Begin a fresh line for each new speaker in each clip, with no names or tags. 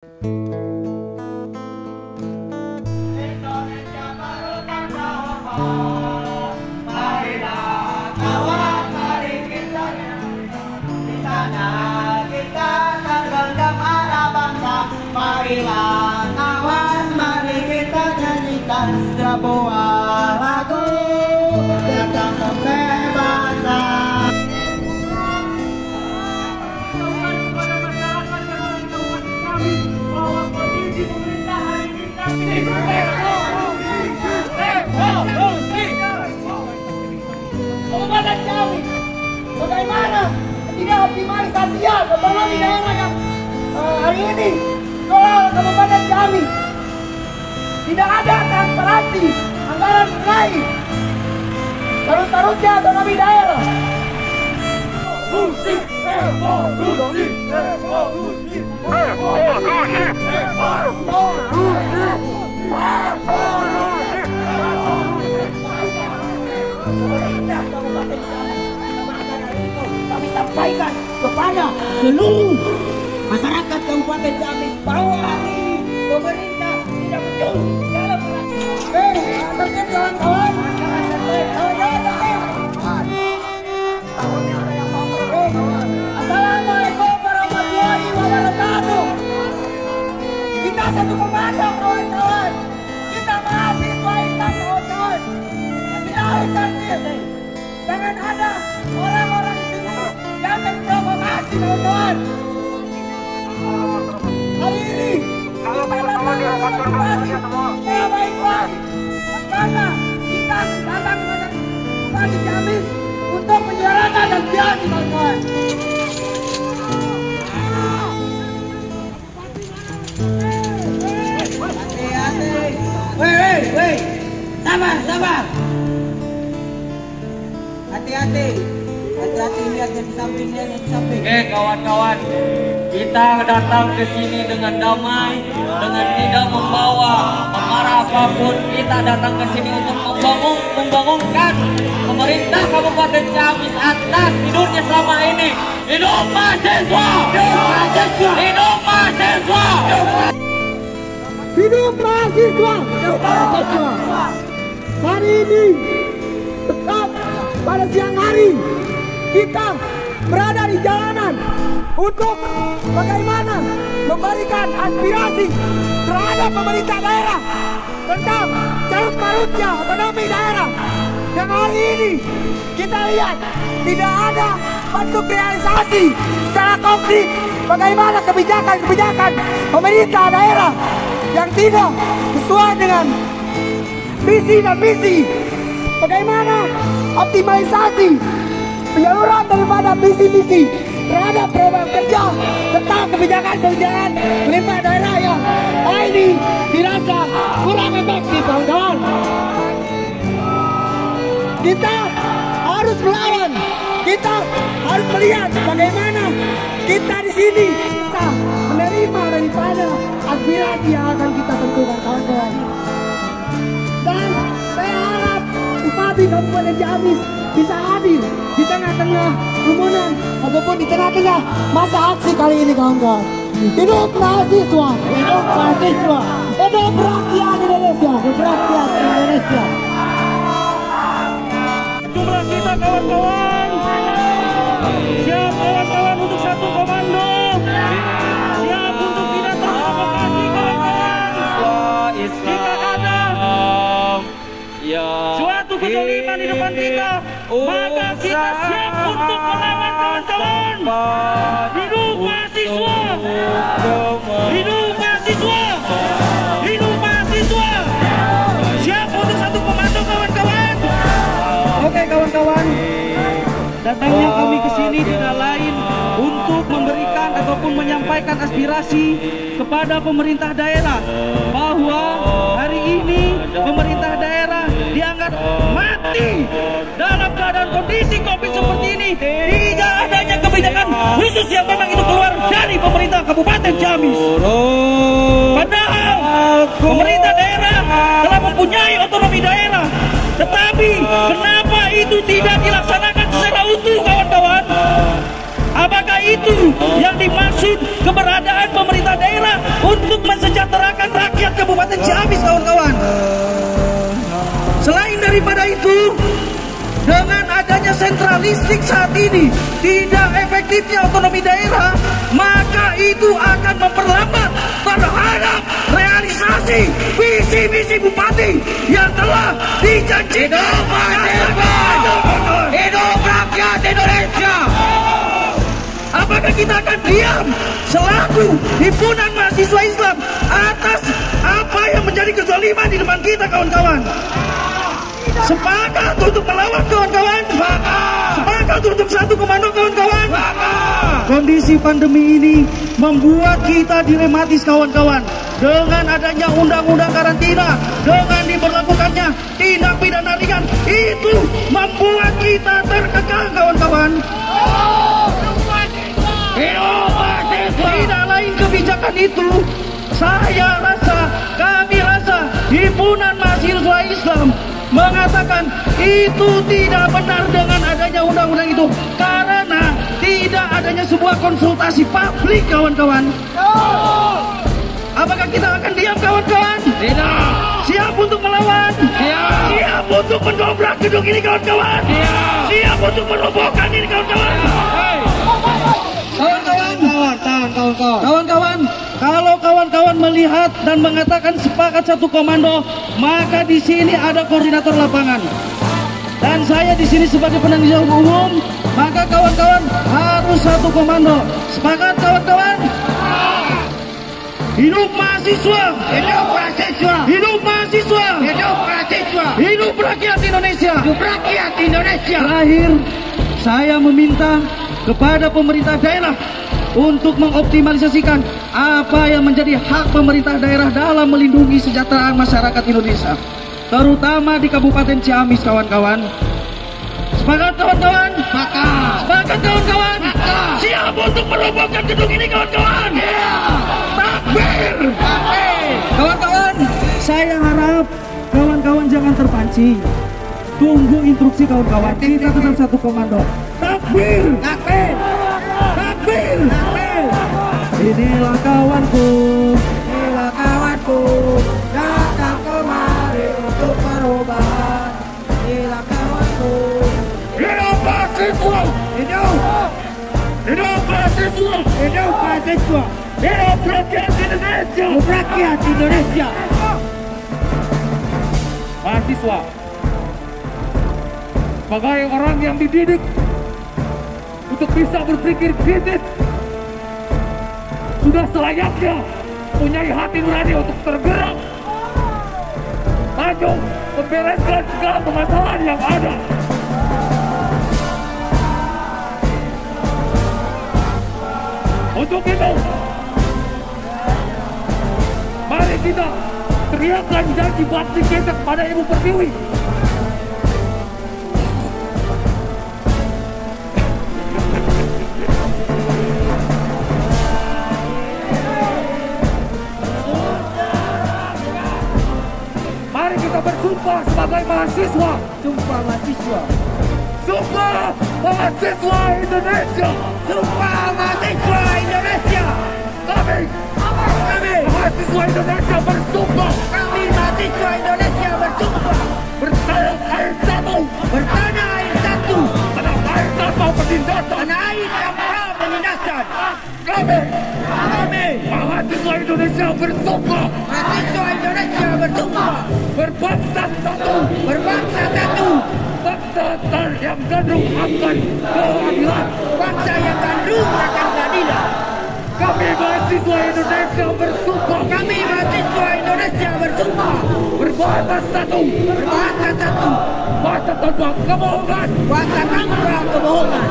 Indonesia baru terbawa, marilah kawan, mari kita di sana kita tergenggam arah bangsa. Marilah kawan, mari kita nyanyikan sebuah lagu tentang kebebasan.
Kabupaten Ciamis, bagaimana tidak optimalisasi otonomi daerah yang hari ini kelola Kabupaten Ciamis? Tidak ada transparansi anggaran mengenai tarut-tarutnya otonomi daerah. Revolusi, revolusi, revolusi, revolusi, kami sampaikan kepada seluruh masyarakat Kabupaten Ciamis bahwa hari ini pemerintah tidak betul dalam tertib kawan-kawan. Assalamualaikum warahmatullahi wabarakatuh. Kita satu komando kawan-kawan. Kita mahasiswa Intan kawan-kawan. Jangan ada orang-orang di sini yang memprovokasi kawan-kawan. Hari ini kita datang baik-baik. Karena kita datang ke Ciamis untuk menyuarakan aspirasi kawan-kawan. Hati-hati. Sabar. Hati-hati lihat di sampingnya, di samping.
Oke kawan-kawan, kita datang ke sini dengan damai, dengan tidak membawa amarah apapun. Kita datang ke sini untuk membangunkan pemerintah Kabupaten Ciamis atas tidurnya selama ini. Hidup mahasiswa! Hidup mahasiswa!
Hidup mahasiswa! Hari ini tetap pada siang hari kita berada di jalanan untuk bagaimana memberikan aspirasi terhadap pemerintah daerah tentang carut-marutnya otonomi daerah. Yang hari ini kita lihat tidak ada bentuk realisasi secara konkret bagaimana kebijakan pemerintah daerah yang tidak sesuai dengan visi dan misi. Bagaimana optimalisasi penyaluran daripada visi-misi terhadap program kerja tentang kebijakan pemerintah daerah yang hari ini dirasa kurang efektif kawan-kawan. Kita harus melawan, kita harus melihat bagaimana kita di sini bisa menerima daripada aspirasi yang akan kita tentukan kawan-kawan. Dan saya harap Bupati Kabupaten Ciamis bisa hadir di tengah-tengah kerumunan ataupun di tengah-tengah masa aksi kali ini kawan-kawan. Hidup mahasiswa, hidup mahasiswa, hidup rakyat Indonesia, hidup rakyat Indonesia.
Jumlah kita kawan-kawan, siap kawan-kawan untuk satu komando, siap untuk tidak terprovokasi kawan-kawan. Jika ada suatu kezaliman di depan kita, maka kita siap untuk melawan kawan-kawan. Hidup mahasiswa, hidup mahasiswa, hidup mahasiswa. Siap untuk satu komando kawan-kawan. Oke kawan-kawan, datangnya kami ke sini tidak lain untuk memberikan ataupun menyampaikan aspirasi kepada pemerintah daerah bahwa hari ini pemerintah daerah dianggap mati dalam keadaan kondisi COVID seperti ini. Tidak adanya kebijakan khusus yang memang itu keluar dari pemerintah Kabupaten Ciamis. Padahal pemerintah daerah telah mempunyai otonomi daerah, tetapi kenapa itu tidak dilaksanakan secara utuh kawan-kawan? Apakah itu yang dimaksud keberadaan pemerintah daerah untuk daripada itu, dengan adanya sentralistik saat ini, tidak efektifnya otonomi daerah, maka itu akan memperlambat terhadap realisasi visi misi bupati yang telah dijanjikan.
Hidup rakyat Indonesia.
Apakah kita akan diam selaku himpunan mahasiswa Islam atas apa yang menjadi kezaliman di depan kita, kawan-kawan? Sepakat untuk melawan, kawan-kawan. Sepakat untuk satu komando, kawan-kawan. Kondisi pandemi ini membuat kita dilematis, kawan-kawan. Dengan adanya undang-undang karantina, dengan diberlakukannya tindak pidana ringan, itu membuat kita terkekang, kawan-kawan. Tidak lain kebijakan itu, saya rasa, kami rasa, himpunan mahasiswa Islam mengatakan itu tidak benar dengan adanya undang-undang itu, karena tidak adanya sebuah konsultasi publik, kawan-kawan. Apakah kita akan diam, kawan-kawan?
Tidak.
Siap untuk melawan?
Siap.
Siap untuk mendobrak gedung ini, kawan-kawan?
Siap.
Siap untuk merobohkan ini, kawan-kawan? Kawan-kawan, kalau kawan-kawan melihat dan mengatakan sepakat satu komando, maka di sini ada koordinator lapangan. Dan saya di sini sebagai penanggung jawab umum, maka kawan-kawan harus satu komando. Sepakat, kawan-kawan? Hidup mahasiswa!
Hidup mahasiswa!
Hidup mahasiswa!
Hidup mahasiswa!
Hidup rakyat Indonesia!
Hidup rakyat Indonesia!
Terakhir, saya meminta kepada pemerintah daerah untuk mengoptimalisasikan apa yang menjadi hak pemerintah daerah dalam melindungi kesejahteraan masyarakat Indonesia, terutama di Kabupaten Ciamis, kawan-kawan. Sepakat, kawan-kawan? Sepakat, kawan-kawan? Siap untuk merobohkan gedung ini, kawan-kawan? Takbir! Kawan-kawan, saya harap kawan-kawan jangan terpancing. Tunggu instruksi, kawan-kawan. Kita tetap satu komando. Takbir! Takbir! Takbir! Takbir! Inilah kawanku,
datang kemari untuk perubahan. Inilah kawanku.
hidup mahasiswa! Hidup mahasiswa!
Hidup mahasiswa!
Hidup rakyat Indonesia!
Hidup rakyat Indonesia!
Mahasiswa, sebagai orang yang dididik untuk bisa berpikir kritis, sudah selayaknya punya hati nurani untuk tergerak maju membereskan segala permasalahan yang ada. Untuk itu, mari kita teriakkan janji bakti kita kepada Ibu Pertiwi. Mari kita bersumpah sebagai mahasiswa.
Sumpah mahasiswa!
Sumpah mahasiswa Indonesia.
Sumpah mahasiswa Indonesia!
Kami mahasiswa Indonesia bersumpah.
Kami mahasiswa Indonesia bersumpah
Bertanah air satu.
bertanah air satu,
Tanah air tanpa penindasan.
tanah air tanpa penindasan.
Kami mahasiswa Indonesia bersumpah
Mahasiswa Indonesia bersumpah
berbangsa satu.
berbangsa satu,
Bangsa yang gandrung akan keadilan.
bangsa yang gandrung akan keadilan.
Kami mahasiswa Indonesia bersumpah
Kami mahasiswa Indonesia bersumpah
berbangsa satu.
berbangsa satu,
Bangsa tanpa kebohongan.
bangsa tanpa kebohongan.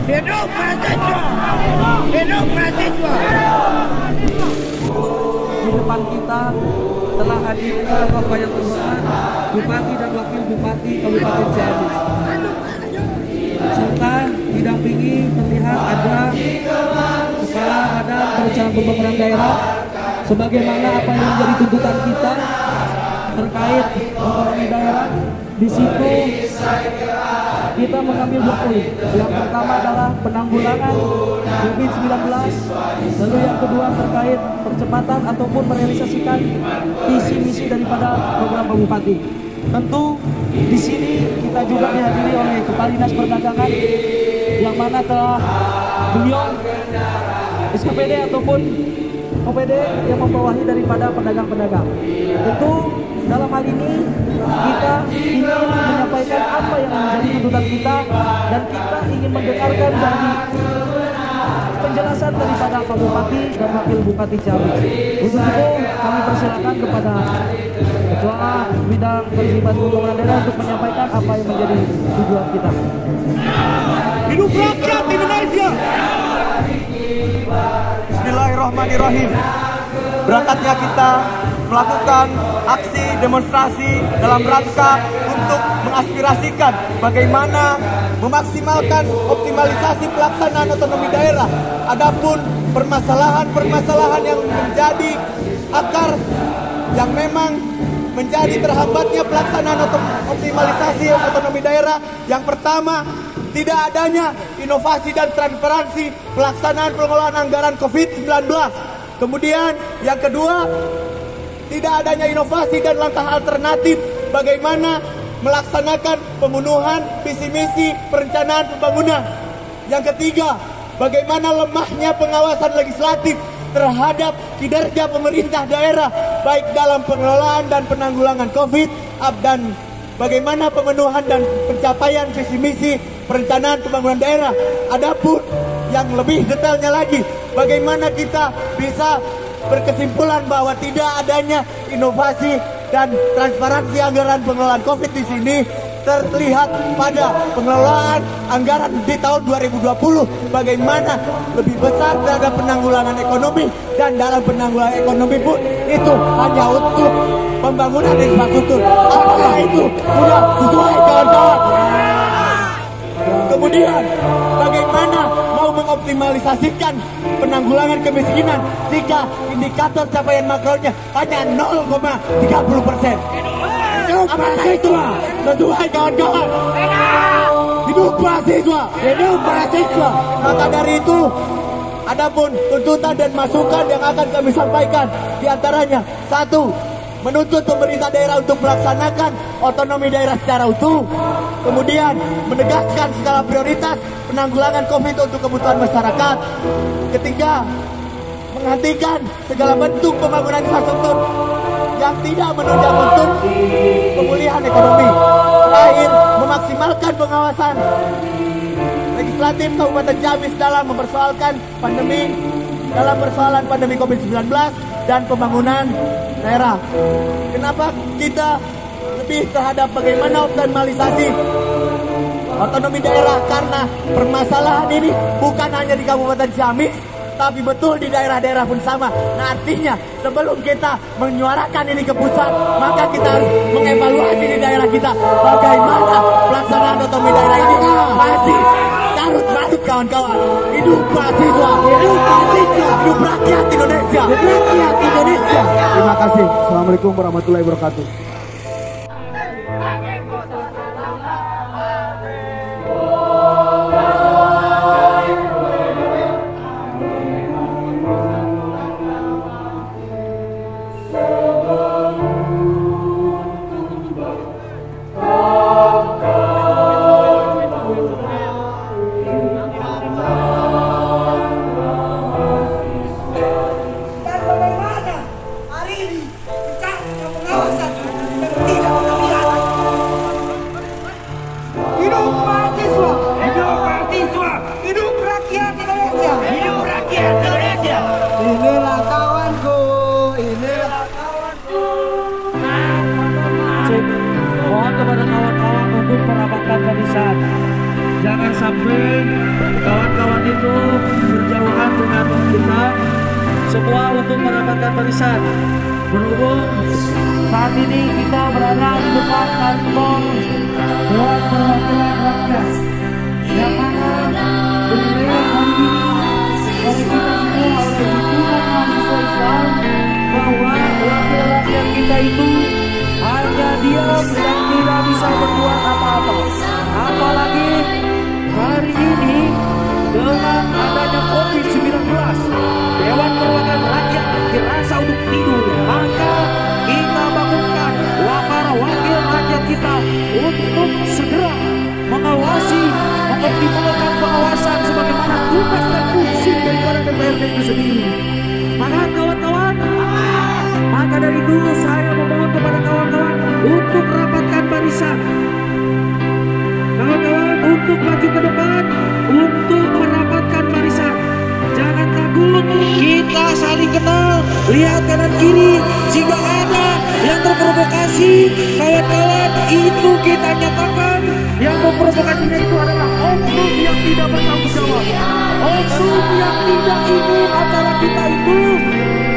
Hidup mahasiswa! Hidup mahasiswa!
Di depan kita telah hadir Bapak yang terhormat Bupati dan Wakil Bupati Kabupaten Ciamis, serta didampingi terlihat ada Kepala Badan Perencanaan Pembangunan Daerah, sebagaimana apa yang menjadi tuntutan kita terkait otonomi daerah. Di situ kita mengambil 2 poin. Yang pertama adalah penanggulangan COVID-19, lalu yang kedua terkait percepatan ataupun merealisasikan visi misi daripada program Pak Bupati. tentu di sini kita juga dihadiri oleh Kepala Dinas Perdagangan yang mana telah beliau SKPD ataupun OPD yang membawahi daripada pedagang-pedagang. Tentu dalam hal ini kita ingin menyampaikan apa yang menjadi tuntutan kita dan kita ingin mendengarkan dari penjelasan daripada Pak Bupati dan Wakil Bupati Jambi. Untuk itu kami persilakan kepada Ketua Bidang Perizinan Pembangunan Daerah untuk menyampaikan apa yang menjadi tujuan kita.
Hidup rakyat Indonesia. Bismillahirrahmanirrahim. Berangkatnya kita melakukan aksi demonstrasi dalam rangka untuk mengaspirasikan bagaimana memaksimalkan optimalisasi pelaksanaan otonomi daerah. Adapun permasalahan-permasalahan yang menjadi akar yang memang menjadi terhambatnya pelaksanaan optimalisasi otonomi daerah, yang pertama, tidak adanya inovasi dan transparansi pelaksanaan pengelolaan anggaran COVID-19. Kemudian yang kedua, tidak adanya inovasi dan langkah alternatif bagaimana melaksanakan pemenuhan visi misi perencanaan pembangunan. Yang ketiga, bagaimana lemahnya pengawasan legislatif terhadap kinerja pemerintah daerah baik dalam pengelolaan dan penanggulangan COVID dan bagaimana pemenuhan dan pencapaian visi misi perencanaan pembangunan daerah. Adapun yang lebih detailnya lagi, bagaimana kita bisa berkesimpulan bahwa tidak adanya inovasi dan transparansi anggaran pengelolaan COVID di sini terlihat pada pengelolaan anggaran di tahun 2020, bagaimana lebih besar terhadap penanggulangan ekonomi, dan dalam penanggulangan ekonomi pun itu hanya untuk pembangunan infrastruktur. Apakah itu sudah sesuai kawan-kawan? Kemudian bagaimana mau mengoptimalisasikan penanggulangan kemiskinan jika indikator capaian makronya hanya 0,30%? Apakah itu sesuai kawan-kawan? Hidup mahasiswa, hidup mahasiswa. Maka dari itu, adapun tuntutan dan masukan yang akan kami sampaikan, diantaranya satu, menuntut pemerintah daerah untuk melaksanakan otonomi daerah secara utuh. Kemudian menegaskan skala prioritas penanggulangan COVID untuk kebutuhan masyarakat. Ketiga, menghentikan segala bentuk pembangunan infrastruktur yang tidak menunjang untuk pemulihan ekonomi. Terakhir, memaksimalkan pengawasan legislatif Kabupaten Jambi dalam mempersoalkan persoalan pandemi COVID-19 dan pembangunan daerah. Kenapa kita lebih terhadap bagaimana optimalisasi otonomi daerah? Karena permasalahan ini bukan hanya di Kabupaten Jambi, tapi betul di daerah-daerah pun sama. Nah, artinya sebelum kita menyuarakan ini ke pusat, maka kita harus mengevaluasi di daerah kita bagaimana pelaksanaan otonomi daerah ini masih carut-marut kawan-kawan. Hidup mahasiswa, hidup mahasiswa, hidup rakyat Indonesia, hidup rakyat Indonesia. Terima kasih. Assalamualaikum warahmatullahi wabarakatuh.
Jangan sampai kawan-kawan itu berjauhan dengan kita. Semua untuk mendapatkan barisan. Berhubung saat ini kita berada di depan kantor Dewan Perwakilan Rakyat, yang mana bendera hari ini oleh kita semua, oleh himpunan mahasiswa Islam, bahwa wakil rakyat kita itu hanya diam dan tidak bisa berbuat apa-apa. Apalagi hari ini dengan adanya COVID-19, Dewan Perwakilan Rakyat dirasa untuk tidur, maka kita bangunkan para wakil rakyat
untuk rapatkan barisan. Kawan-kawan, untuk maju ke depan, untuk merapatkan barisan. Jangan takut, kita saling kenal. Lihat kanan kiri, jika ada yang terprovokasi, kawan-kawan, itu kita nyatakan. Yang memprovokasinya itu adalah oknum yang tidak bertanggung jawab, oknum yang tidak ingin acara kita itu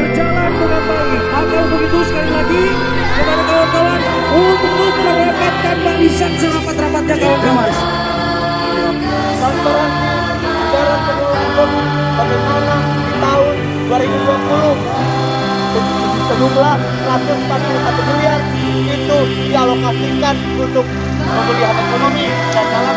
berjalan dengan baik. Maka begitu sekali lagi kepada kawan-kawan untuk merapatkan barisan serapat-rapatnya kawan-kawan.
Transparansi anggaran pengelolaan BEM bagaimana di tahun 2020 sejumlah 141 miliar itu dialokasikan untuk pemulihan ekonomi dan dalam